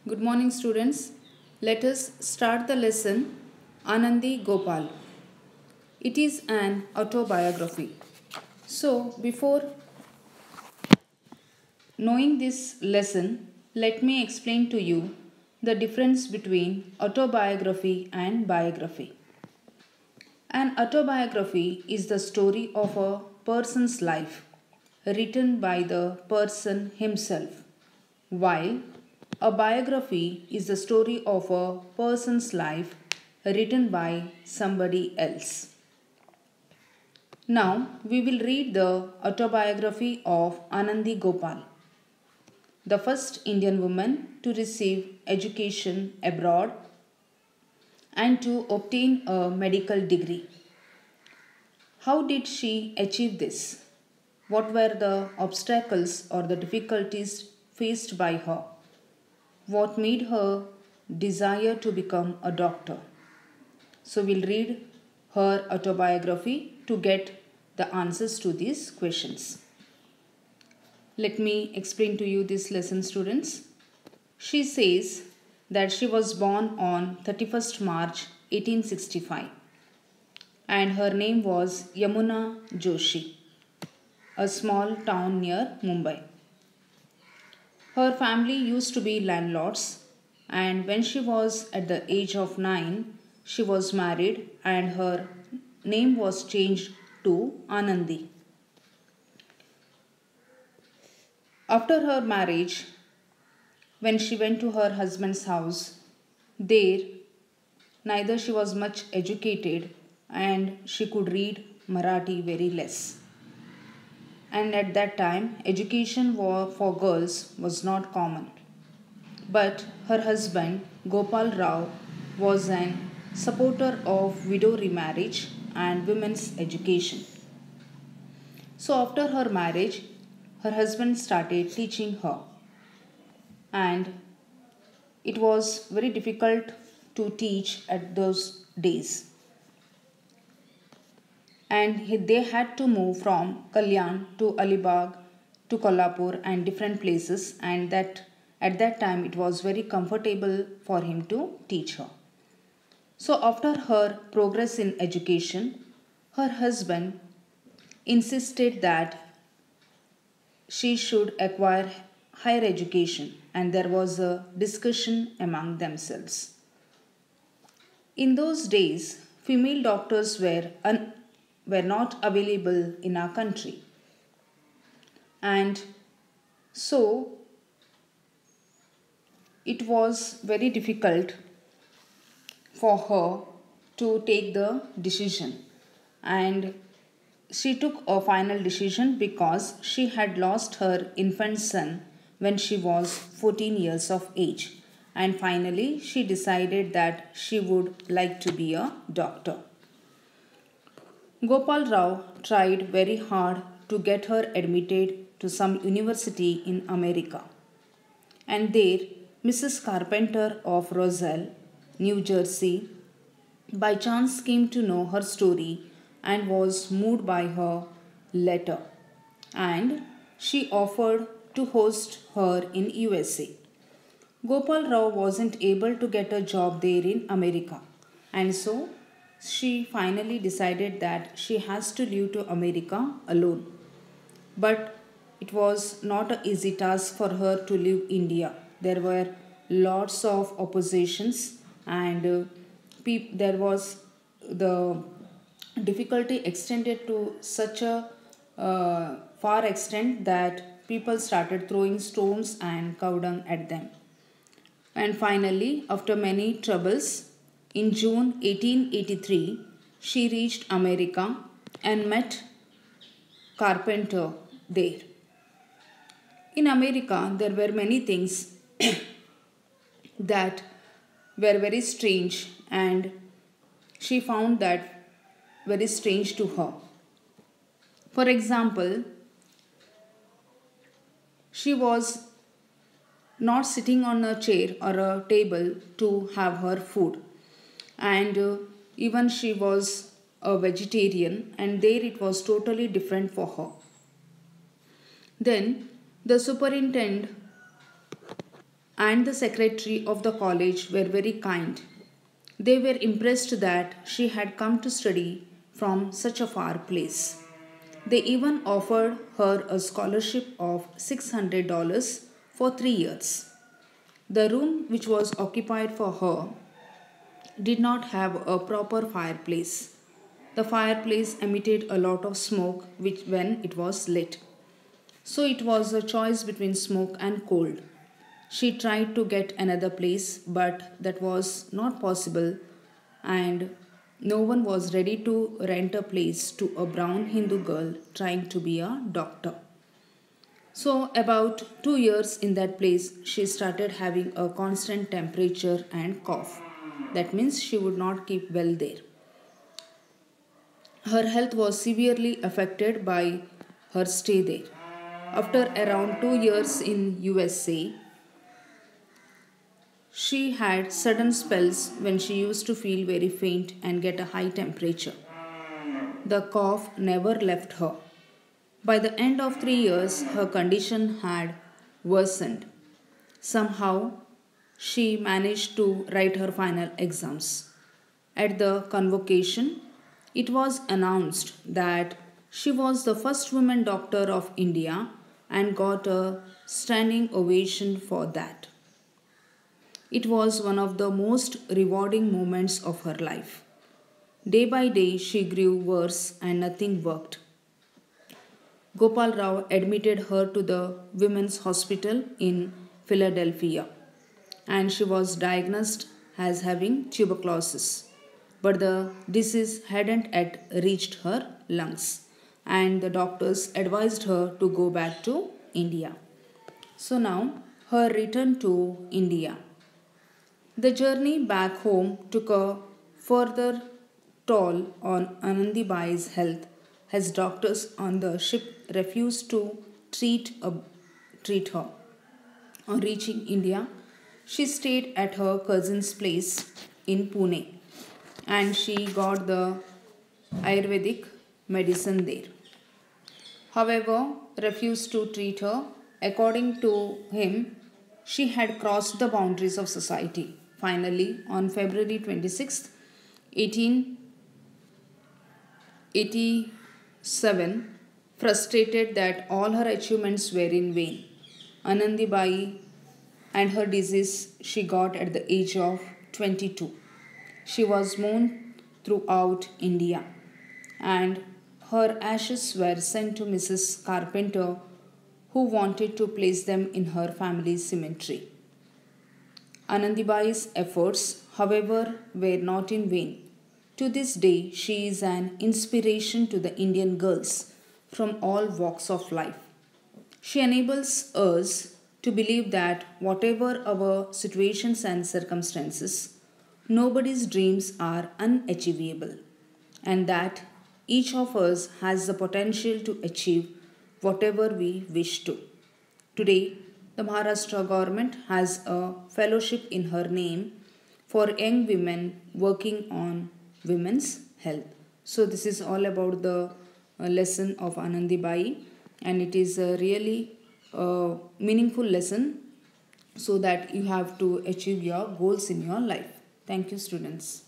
Good morning, students. Let us start the lesson Anandi Gopal. It is an autobiography. So, before knowing this lesson, let me explain to you the difference between autobiography and biography. An autobiography is the story of a person's life written by the person himself, while a biography is the story of a person's life written by somebody else. Now we will read the autobiography of Anandi Gopal, the first Indian woman to receive education abroad and to obtain a medical degree. How did she achieve this? What were the obstacles or the difficulties faced by her? What made her desire to become a doctor? So we'll read her autobiography to get the answers to these questions. Let me explain to you this lesson, students. She says that she was born on 31st March 1865 and her name was Yamuna Joshi, a small town near Mumbai. Her family used to be landlords, and when she was at the age of 9, she was married and her name was changed to Anandi. After her marriage, when she went to her husband's house, there neither she was much educated and she could read Marathi very less. And at that time, education for girls was not common. But her husband, Gopal Rao, was an supporter of widow remarriage and women's education. So, after her marriage, her husband started teaching her, and it was very difficult to teach at those days. And they had to move from Kalyan to Alibag to Kolhapur and different places, and that at that time it was very comfortable for him to teach her. So after her progress in education, her husband insisted that she should acquire higher education, and there was a discussion among themselves. In those days, female doctors were not available in our country, and so it was very difficult for her to take the decision, and she took a final decision because she had lost her infant son when she was 14 years of age, and finally she decided that she would like to be a doctor. Gopal Rao tried very hard to get her admitted to some university in America, and there Mrs. Carpenter of Roselle, New Jersey, by chance came to know her story and was moved by her letter, and she offered to host her in USA. Gopal Rao wasn't able to get a job there in America, and so she finally decided that she has to leave to America alone. But it was not an easy task for her to leave India. There were lots of oppositions, and there was the difficulty extended to such a far extent that people started throwing stones and cow dung at them. And finally, after many troubles, in June 1883, she reached America and met Carpenter there. In America, there were many things that were very strange, and she found that very strange to her. For example, she was not sitting on a chair or a table to have her food, and even she was a vegetarian, and there it was totally different for her. Then the superintendent and the secretary of the college were very kind. They were impressed that she had come to study from such a far place. They even offered her a scholarship of $600 for 3 years. The room which was occupied for her did not have a proper fireplace. The fireplace emitted a lot of smoke when it was lit. So it was a choice between smoke and cold. She tried to get another place, but that was not possible, and no one was ready to rent a place to a brown Hindu girl trying to be a doctor. So, about 2 years in that place, she started having a constant temperature and cough. That means she would not keep well there. Her health was severely affected by her stay there. After around 2 years in USA, she had sudden spells when she used to feel very faint and get a high temperature. The cough never left her. By the end of 3 years, her condition had worsened. Somehow, she managed to write her final exams. At the convocation, it was announced that she was the first woman doctor of India and got a standing ovation for that. It was one of the most rewarding moments of her life. Day by day, she grew worse and nothing worked. Gopal Rao admitted her to the Women's Hospital in Philadelphia, and she was diagnosed as having tuberculosis. But the disease hadn't yet reached her lungs, and the doctors advised her to go back to India. So now, her return to India. The journey back home took a further toll on Anandibai's health as doctors on the ship refused to treat her. On reaching India, she stayed at her cousin's place in Pune and she got the Ayurvedic medicine there. However, refused to treat her. According to him, she had crossed the boundaries of society. Finally, on February 26, 1887, frustrated that all her achievements were in vain, Anandibai and her disease she got at the age of 22. She was mourned throughout India, and her ashes were sent to Mrs. Carpenter, who wanted to place them in her family's cemetery. Anandibai's efforts, however, were not in vain. To this day, she is an inspiration to the Indian girls from all walks of life. She enables us to believe that whatever our situations and circumstances, nobody's dreams are unachievable, and that each of us has the potential to achieve whatever we wish to. Today, the Maharashtra government has a fellowship in her name for young women working on women's health. So, this is all about the lesson of Anandibai, and it is a really meaningful lesson so that you have to achieve your goals in your life. Thank you, students.